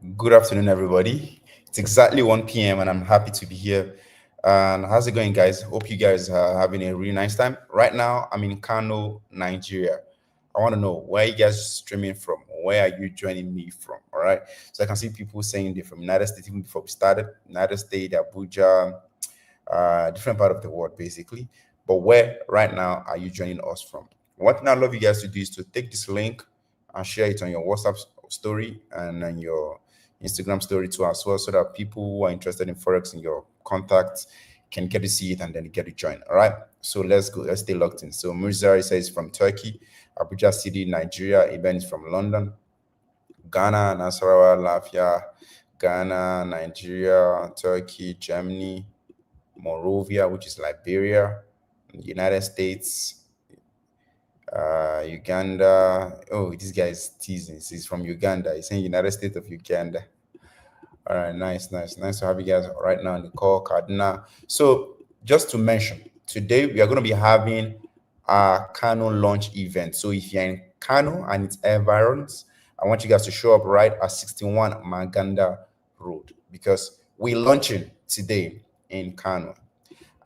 Good afternoon, everybody. It's exactly 1 p.m. and I'm happy to be here. And how's it going, guys? Hope you guys are having a really nice time. Right now, I'm in Kano, Nigeria. I want to know where you guys streaming from. Where are you joining me from? All right. So I can see people saying they're from United States even before we started. United States, Abuja, different part of the world, basically. But where right now are you joining us from? One thing I love you guys to do is to take this link and share it on your WhatsApp story and on your Instagram story too as well, so that people who are interested in Forex in your contacts can get to see it and then get to join. All right. So let's go. Let's stay locked in. So Mirzari says from Turkey, Abuja City, Nigeria. Iben is from London, Ghana, Nasarawa, Lafia, Ghana, Nigeria, Turkey, Germany, Morovia, which is Liberia, United States, Uganda. Oh, this guy is teasing. He's from Uganda. He's saying United States of Uganda. All right, nice to have you guys right now on the call, Cardinal. So, just to mention, today we are going to be having a Kano launch event. So, if you're in Kano and its environs, I want you guys to show up right at 61 Maganda Road because we're launching today in Kano,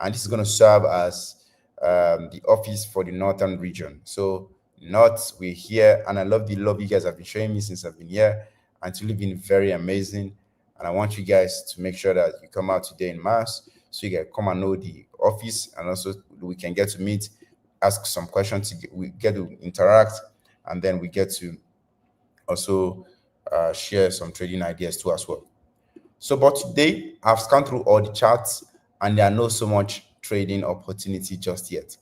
and this is going to serve as the office for the northern region. So, North, we're here, and I love the love you guys have been showing me since I've been here, and it's really been very amazing. And I want you guys to make sure that you come out today in mass so you can come and know the office, and also we can get to meet, ask some questions, we get to interact, and then we get to also share some trading ideas too as well. So, but today I've scanned through all the charts and there are no so much trading opportunity just yet.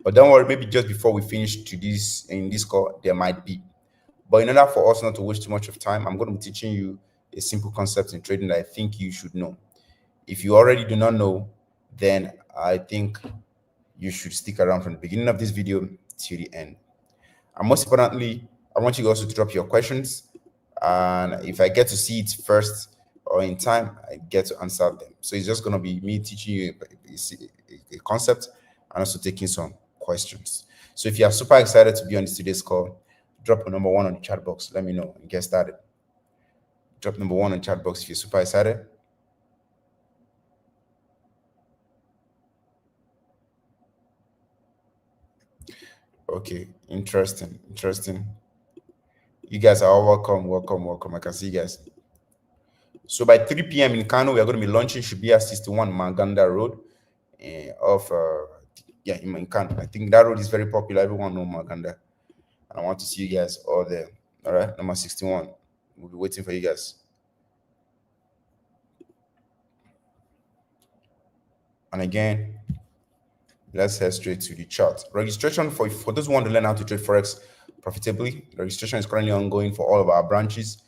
But don't worry, maybe just before we finish to this in this call, there might be. But in order for us not to waste too much of time, I'm going to be teaching you a simple concept in trading that I think you should know. If you already do not know, then I think you should stick around from the beginning of this video to the end. And most importantly, I want you also to drop your questions. And if I get to see it first or in time, I get to answer them. So it's just going to be me teaching you a concept and also taking some questions. So if you are super excited to be on today's call, drop a number one on the chat box. Let me know and get started. Drop number one on the chat box if you're super excited. Okay, interesting. You guys are all welcome. I can see you guys. So by 3 p.m. in Kano, we are going to be launching should be at 61 Manganda Road of in Kano. I think that road is very popular. Everyone know Manganda. And I want to see you guys all there. All right, number 61. We'll be waiting for you guys. And again, let's head straight to the chart. Registration for those who want to learn how to trade Forex profitably, registration is currently ongoing for all of our branches,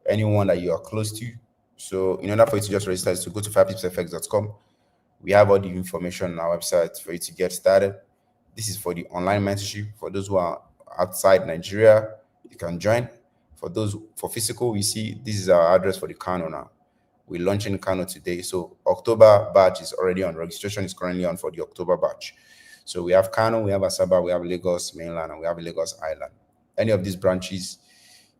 anyone that you are close to. So in order for you to just register, is to go to 5tipsfx.com. We have all the information on our website for you to get started. This is for the online mentorship. For those who are outside Nigeria, you can join. For those for physical, we see this is our address for the Kano now. We're launching Kano today. So October batch is already on. Registration is currently on for the October batch. So we have Kano, we have Asaba, we have Lagos mainland, and we have Lagos Island. Any of these branches,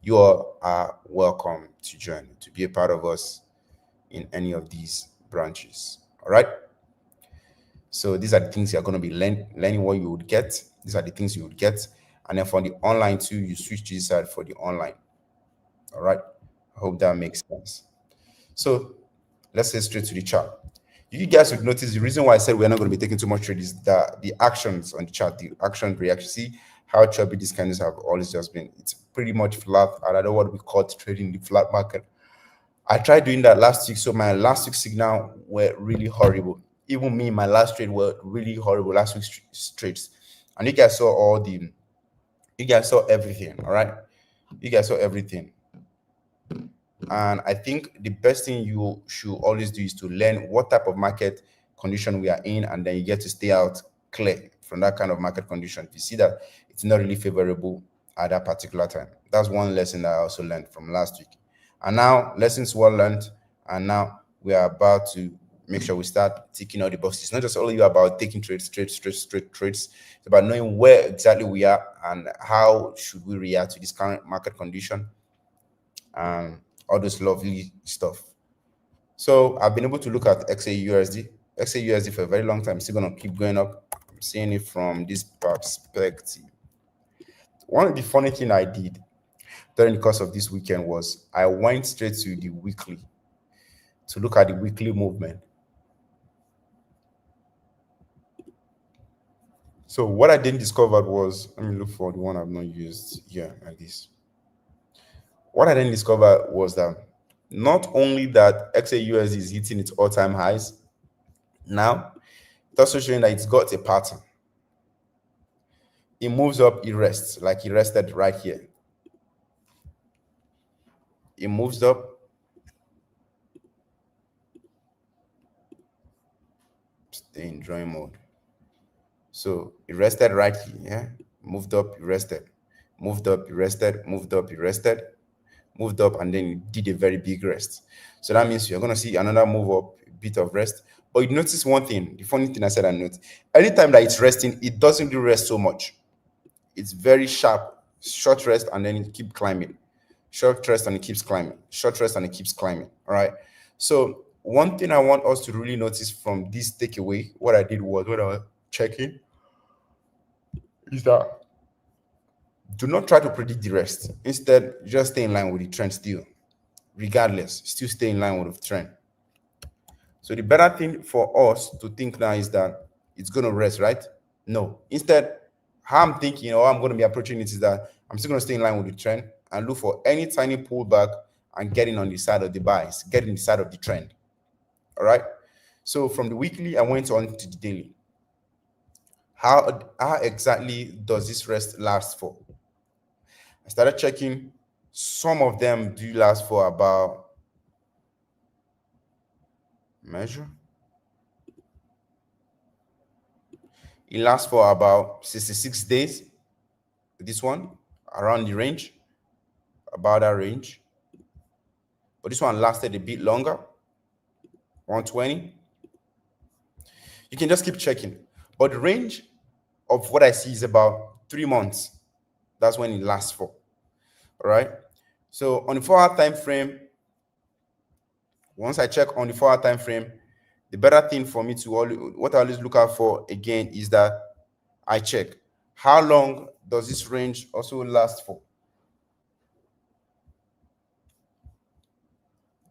you all are welcome to join, to be a part of us in any of these branches. All right. So these are the things you're going to be learning what you would get. These are the things you would get. And then for the online too, you switch to this side for the online. All right. I hope that makes sense. So let's get straight to the chart. You guys would notice the reason why I said we're not going to be taking too much trade is that the actions on the chart, the action reaction. See how choppy these candles have always just been. It's pretty much flat. And I know what we call trading the flat market. I tried doing that last week. So my last week's signal were really horrible. Even me, my last trade were really horrible last week's trades. And you guys saw you guys saw everything, all right? You guys saw everything. And I think the best thing you should always do is to learn what type of market condition we are in, and then you get to stay out clear from that kind of market condition. If you see that it's not really favorable at that particular time. That's one lesson that I also learned from last week. And now lessons well learned, and now we are about to make sure we start ticking all the boxes. It's not just only about taking trades. It's about knowing where exactly we are and how should we react to this current market condition. all this lovely stuff. So I've been able to look at XAUSD. XAUSD for a very long time. It's still gonna keep going up. I'm seeing it from this perspective. One of the funny thing I did during the course of this weekend was I went straight to the weekly to look at the weekly movement. So what I didn't discover was, let me look for the one I've not used here like this. What I didn't discover was that not only that XAUSD is hitting its all-time highs, now it's also showing that it's got a pattern. It moves up, it rests, like it rested right here. It moves up, stay in drawing mode. So it rested right here, yeah? Moved up, it rested, moved up, it rested, moved up, it rested, moved up, and then it did a very big rest. So that means you're going to see another move up, a bit of rest. But you notice one thing, the funny thing I said I noticed, anytime that it's resting, it doesn't do rest so much. It's very sharp, short rest, and then it keep climbing. Short rest and it keeps climbing. Short rest and it keeps climbing. All right. So one thing I want us to really notice from this takeaway, what I did was when I was checking, is that do not try to predict the rest. Instead, just stay in line with the trend still. Regardless, still stay in line with the trend. So the better thing for us to think now is that it's going to rest, right? No. Instead, how I'm thinking or I'm going to be approaching it is that I'm still going to stay in line with the trend and look for any tiny pullback and getting on the side of the buys, getting the side of the trend. All right. So from the weekly, I went on to the daily. How exactly does this rest last for? I started checking. Some of them do last for about measure. It lasts for about 66 days. This one around the range, about that range. But this one lasted a bit longer, 120. You can just keep checking. But the range of what I see is about 3 months. That's when it lasts for. All right. So on the 4-hour time frame, once I check on the 4-hour time frame, the better thing for me to what I always look out for again is that I check how long does this range also last for.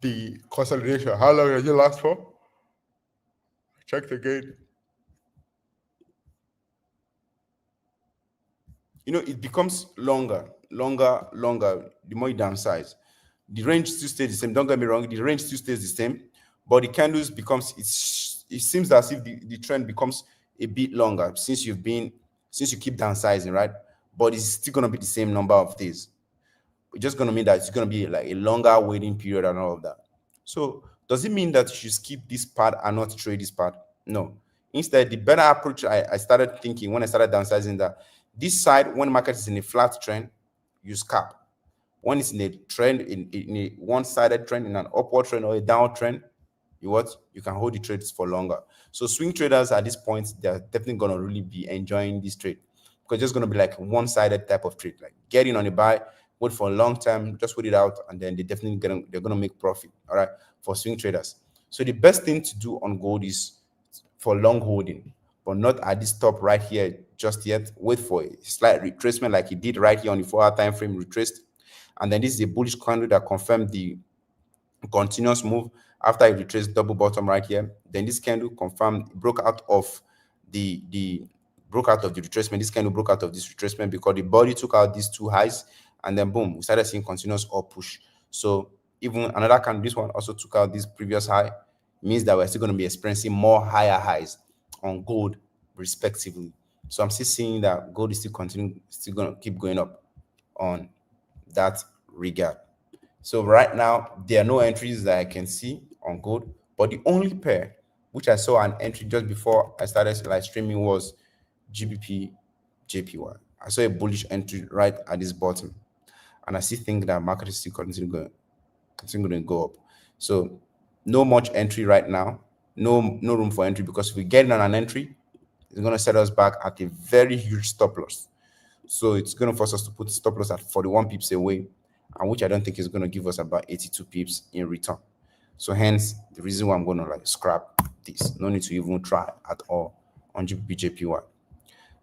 The consolidation, how long does it last for? Checked again. It becomes longer, the more you downsize. The range still stays the same. Don't get me wrong, the range still stays the same, but the candles it seems as if the trend becomes a bit longer since you keep downsizing, right? But it's still gonna be the same number of days. It's just gonna mean that it's gonna be like a longer waiting period and all of that. So does it mean that you should skip this part and not trade this part? No. Instead, the better approach I started thinking when I started downsizing that this side, when the market is in a flat trend, you scalp. When it's in a trend, in a one-sided trend, in an upward trend or a downward trend, you can hold the trades for longer. So swing traders at this point, they're definitely gonna really be enjoying this trade because it's just gonna be like one-sided type of trade, like get in on a buy, wait for a long time, just wait it out, and then they're gonna make profit. All right, for swing traders. So the best thing to do on gold is for long holding, but not at this top right here just yet. Wait for a slight retracement like it did right here on the 4-hour time frame, retraced, and then this is a bullish candle that confirmed the continuous move after it retraced double bottom right here. Then this candle confirmed broke out of the retracement. This candle broke out of this retracement because the body took out these two highs, and then boom, we started seeing continuous up push. So even another candle, this one also took out this previous high, means that we're still going to be experiencing more higher highs on gold respectively. So I'm still seeing that gold is still going to keep going up on that regard. So right now there are no entries that I can see on gold, but the only pair which I saw an entry just before I started live streaming was GBP JPY. I saw a bullish entry right at this bottom, and I still think that market is still continuing to go up. So no much entry right now, no room for entry, because if we get on an entry, it's going to set us back at a very huge stop loss. So it's going to force us to put stop loss at 41 pips away, and which I don't think is going to give us about 82 pips in return. So hence the reason why I'm going to like scrap this. No need to even try at all on GBP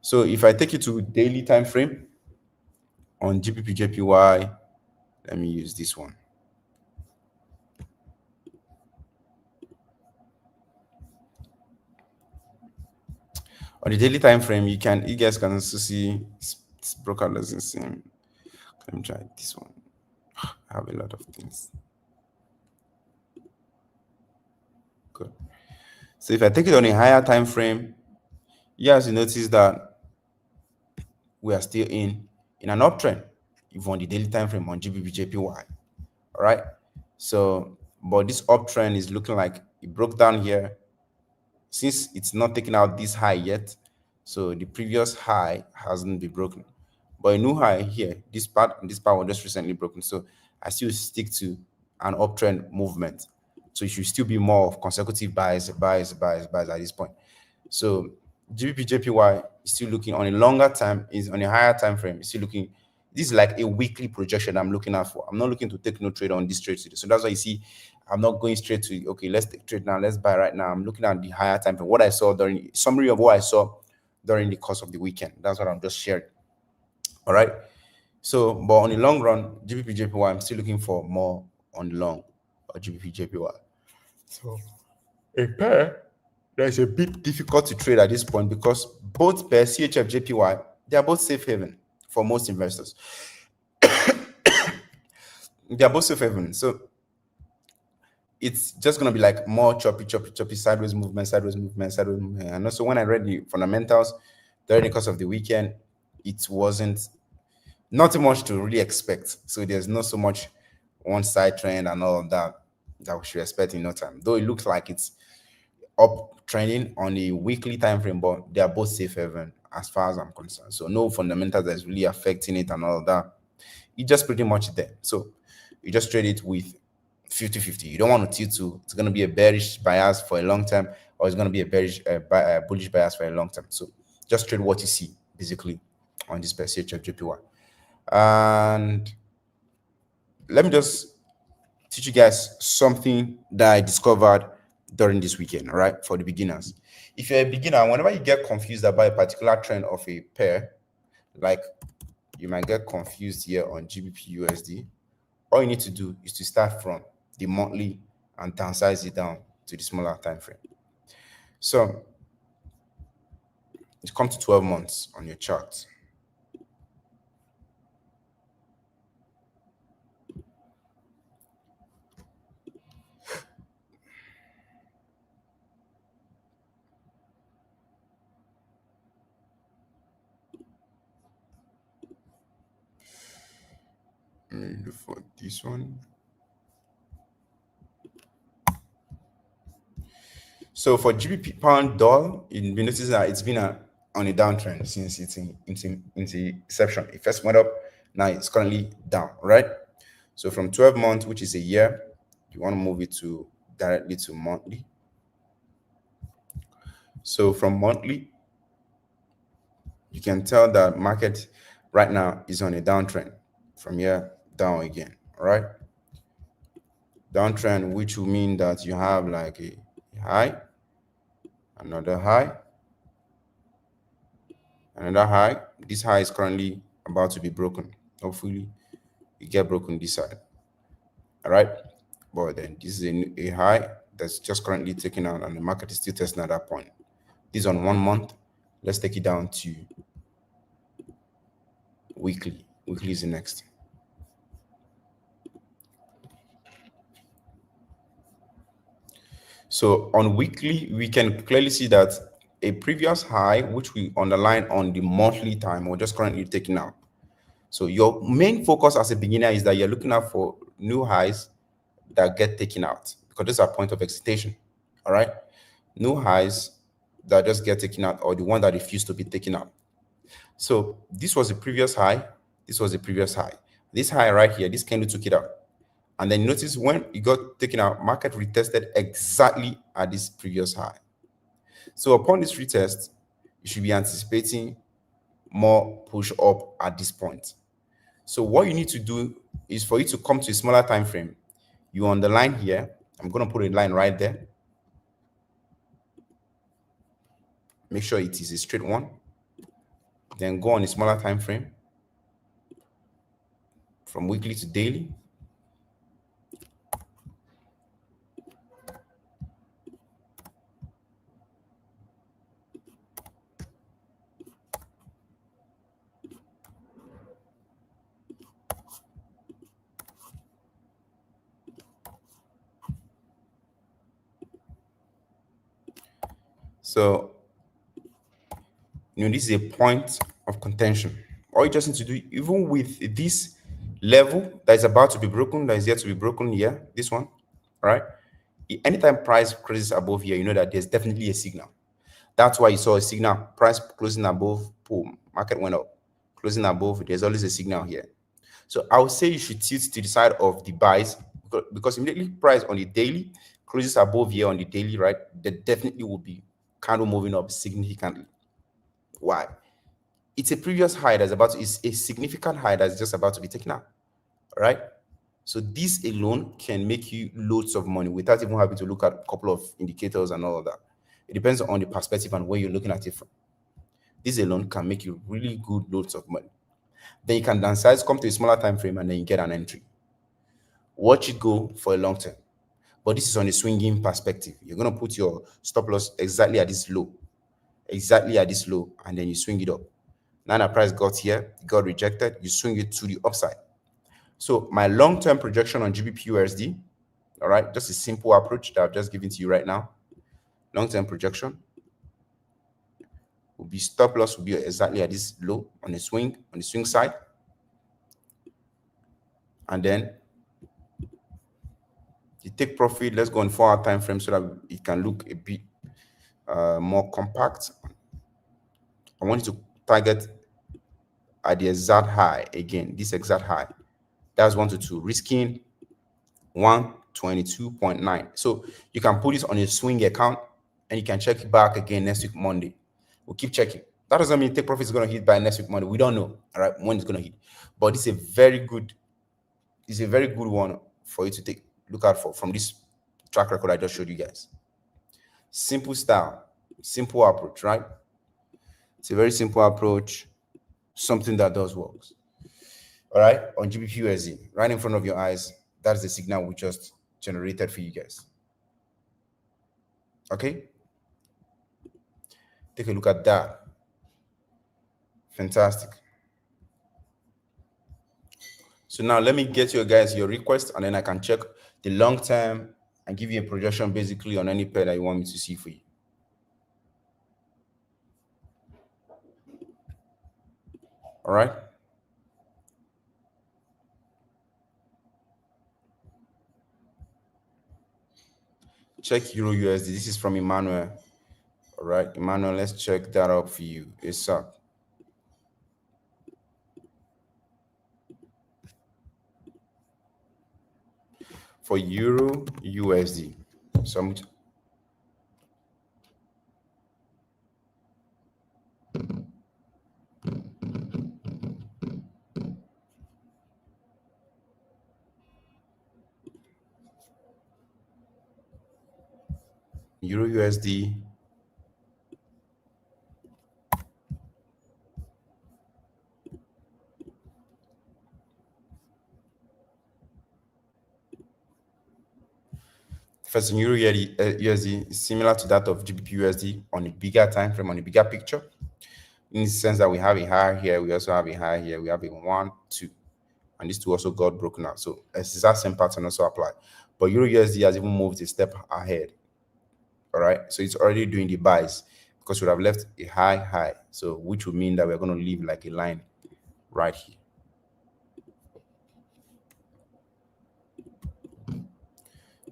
So if I take it to daily time frame on GBP let me use this one. On the daily time frame, you guys can also see it's broker doesn't seem. Let me try this one. I have a lot of things. Good. So if I take it on a higher time frame, you guys will notice that we are still in an uptrend, even on the daily time frame on GBP All right. So, but this uptrend is looking like it broke down here since it's not taking out this high yet. So the previous high hasn't been broken, but a new high here, this part was just recently broken. So I still stick to an uptrend movement. So it should still be more of consecutive buys at this point. So GBP is still looking on a longer time, is on a higher time frame. It's still looking. This is like a weekly projection I'm looking at for. I'm not looking to take no trade on this trade today. So that's why you see I'm not going straight to okay, let's take trade now, let's buy right now. I'm looking at the higher time frame. What I saw during summary of what I saw during the course of the weekend. That's what I'm just sharing. All right. So, but on the long run, GBP I'm still looking for more on the long or GBP So a pair that is a bit difficult to trade at this point because both pair CHF they are both safe haven for most investors. They are both safe haven. So it's just going to be like more choppy, sideways movement. And also when I read the fundamentals during the course of the weekend, it wasn't not much to really expect. So there's not so much one side trend and all of that that we should expect in no time. Though it looks like it's up trending on a weekly time frame, but they are both safe haven as far as I'm concerned. So no fundamentals that's really affecting it and all of that. It's just pretty much there. So you just trade it with 50-50. You don't want to tilt to it's going to be a bearish bias for a long time or it's going to be a bullish bias for a long time. So just trade what you see basically on this percentage of JPY. And let me just teach you guys something that I discovered during this weekend, all right, for the beginners. If you're a beginner, whenever you get confused about a particular trend of a pair, like you might get confused here on GBP all you need to do is to start from the monthly and downsize it down to the smaller time frame. So you come to 12 months on your chart. Let me look for this one. So for GBP pound dollar, you'll be noticing that it's been on a downtrend since its inception. It first went up, now it's currently down, right? So from 12 months, which is a year, you want to move it to directly to monthly. So from monthly, you can tell that market right now is on a downtrend. From here down again, all right? Downtrend, which will mean that you have like a high, another high, another high. This high is currently about to be broken. Hopefully it get broken this side, all right? But then this is a high that's just currently taken out and the market is still testing at that point. This is on 1 month. Let's take it down to weekly. Weekly is the next. So on weekly, we can clearly see that a previous high, which we underline on the monthly time, we're just currently taking out. So your main focus as a beginner is that you're looking out for new highs that get taken out because this is a point of excitation. All right. New highs that just get taken out or the one that refuse to be taken out. So this was the previous high. This was the previous high. This high right here, this candle took it out. And then notice when it got taken out, market retested exactly at this previous high. So upon this retest, you should be anticipating more push up at this point. So what you need to do is for you to come to a smaller time frame. You underline here. I'm going to put a line right there. Make sure it is a straight one. Then go on a smaller time frame from weekly to daily. So, this is a point of contention. All you just need to do, even with this level that is about to be broken, that is yet to be broken here, this one, right? Anytime price crosses above here, you know that there's definitely a signal. That's why you saw a signal, price closing above, boom, market went up. Closing above, there's always a signal here. So I would say you should tilt to the side of the buys because immediately price on the daily closes above here on the daily, right? There definitely will be candle moving up significantly. Why? It's a previous high that's about to, it's a significant high that's just about to be taken out, right? So this alone can make you loads of money without even having to look at a couple of indicators and all of that. It depends on the perspective and where you're looking at it from. This alone can make you really good loads of money. Then you can downsize, come to a smaller time frame, and then you get an entry. Watch it go for a long term. But this is on a swinging perspective. You're going to put your stop loss exactly at this low, and then you swing it up. Now the price got here, got rejected, you swing it to the upside. So my long-term projection on GBP/USD, all right, just a simple approach that I've just given to you right now. Long-term projection will be stop loss will be exactly at this low on the swing side, and then you take profit. Let's go on 4-hour time frame so that it can look a bit more compact. I want you to target at the exact high again. This exact high. That's 122. Risking 122.9. So you can put this on a swing account and you can check it back again next week Monday. We'll keep checking. That doesn't mean take profit is going to hit by next week Monday. We don't know, all right, when it's going to hit. But it's a very good one for you to look out for from this track record I just showed you guys. Simple style, simple approach, right? It's a very simple approach, something that does work. All right, on GBP/USD, right in front of your eyes, that's the signal we just generated for you guys. Okay, take a look at that. Fantastic. So now let me get you guys your request, and then I can check the long term and give you a projection basically on any pair that you want me to see for you. All right. Check Euro USD. This is from Emmanuel. All right, Emmanuel, let's check that out for you. It's up. For Euro USD. So Euro USD. First, in Euro USD is similar to that of GBP USD on a bigger time frame, on a bigger picture. In the sense that we have a high here, we also have a high here, we have a 1, 2, and these two also got broken out. So it's that same pattern also apply. But Euro USD has even moved a step ahead. All right, so it's already doing the buys because we have left a high, so which would mean that we're going to leave like a line right here.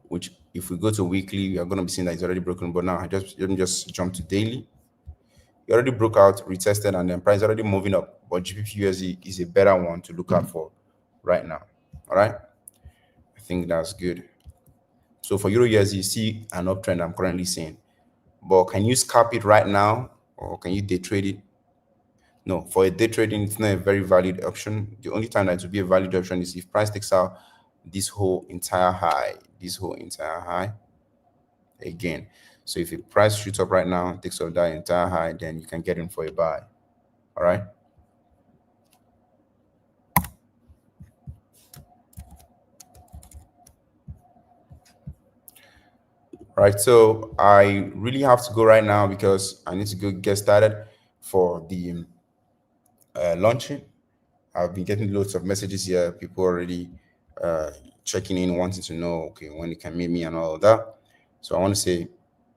Which, if we go to weekly, we are going to be seeing that it's already broken. But now let me just jump to daily. It already broke out, retested, and then price already moving up. But GBP/USD is a better one to look out for right now. All right, I think that's good. So for Euro USD, you see an uptrend I'm currently seeing. But can you scalp it right now, or can you day trade it? No, for a day trading, it's not a very valid option. The only time that it will be a valid option is if price takes out this whole entire high again. So if a price shoots up right now, takes up that entire high, then you can get in for a buy. All right. All right. So I really have to go right now because I need to go get started for the launching. I've been getting loads of messages here. People already uh, checking in, wanting to know, okay, when they can meet me and all of that. So I want to say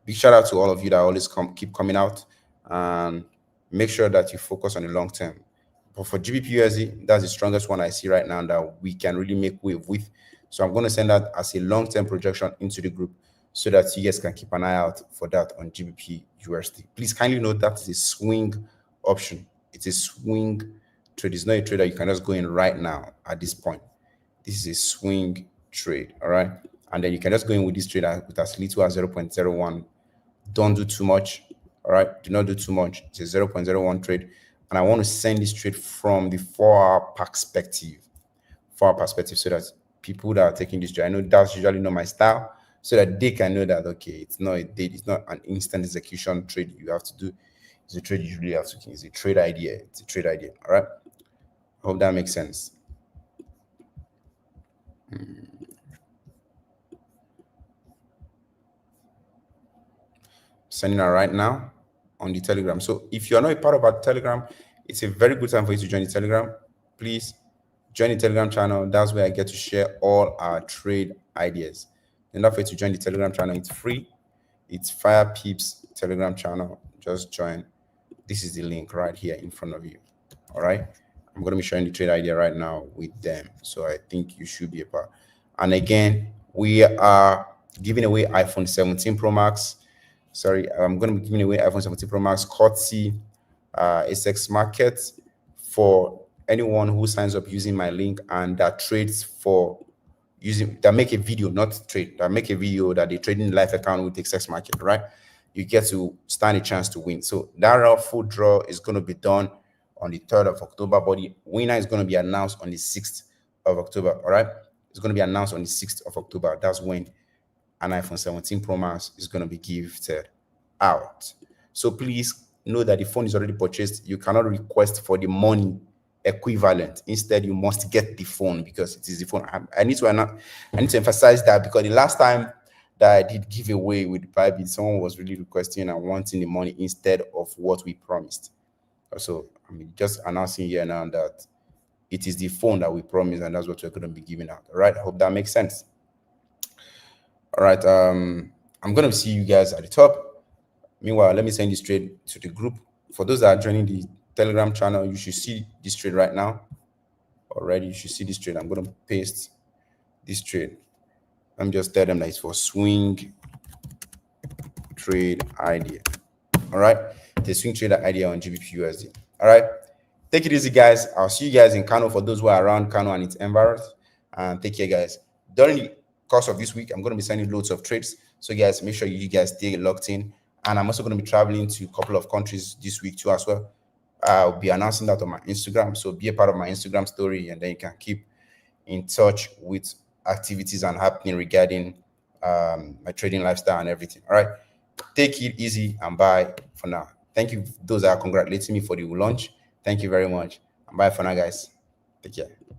big shout out to all of you that always keep coming out, and make sure that you focus on the long term. But for GBP that's the strongest one I see right now that we can really make wave with. So I'm going to send that as a long term projection into the group so that you guys can keep an eye out for that on GBP Please kindly note that is a swing option. It's a swing trade. It's not a trade that you can just go in right now at this point. This is a swing trade, all right? And then you can just go in with this trade with as little as 0.01. Don't do too much, all right? Do not do too much. It's a 0.01 trade. And I want to send this trade from the 4-hour perspective, so that people that are taking this trade, I know that's usually not my style, so that they can know that, okay, it's not a date, it's not an instant execution trade you have to do. It's a trade you usually have to, it's a trade idea. It's a trade idea, all right? Hope that makes sense. Sending out right now on the Telegram. So if you're not a part of our Telegram, it's a very good time for you to join the Telegram. Please join the Telegram channel. That's where I get to share all our trade ideas. And that way to join the Telegram channel, it's free. It's Fire Peeps Telegram channel. Just join. This is the link right here in front of you. All right. I'm going to be sharing the trade idea right now with them. So I think you should be a part. And again, we are giving away iPhone 17 Pro Max. Sorry, I'm going to be giving away iPhone 17 Pro Max courtesy assex market for anyone who signs up using my link and that trades for using that make a video, not trade, that make a video that they trade in live account with assex market, right? You get to stand a chance to win. So that raffle draw is going to be done on the 3rd of October, but the winner is going to be announced on the 6th of October. All right. It's going to be announced on the 6th of October. That's when an iPhone 17 Pro Max is going to be gifted out. So please know that the phone is already purchased. You cannot request for the money equivalent. Instead, you must get the phone because it is the phone. I need to emphasize that because the last time that I did give away with Bybit, someone was really requesting and wanting the money instead of what we promised. So I'm just announcing here now that it is the phone that we promised, and that's what we're going to be giving out. All right. I hope that makes sense. All right. I'm going to see you guys at the top. Meanwhile, let me send this trade to the group. For those that are joining the Telegram channel, you should see this trade right now. Already, you should see this trade. I'm going to paste this trade. I'm just tell them that it's for swing trade idea. All right. The swing trader idea on GBP All right. Take it easy, guys. I'll see you guys in Kano for those who are around Kano and its environs. And take care, guys. During the course of this week, I'm going to be sending loads of trades. So, guys, make sure you guys stay locked in. And I'm also going to be traveling to a couple of countries this week too as well. I'll be announcing that on my Instagram. So be a part of my Instagram story, and then you can keep in touch with activities and happening regarding my trading lifestyle and everything. All right. Take it easy and bye for now. Thank you, those that are congratulating me for the launch. Thank you very much. And bye for now, guys. Take care.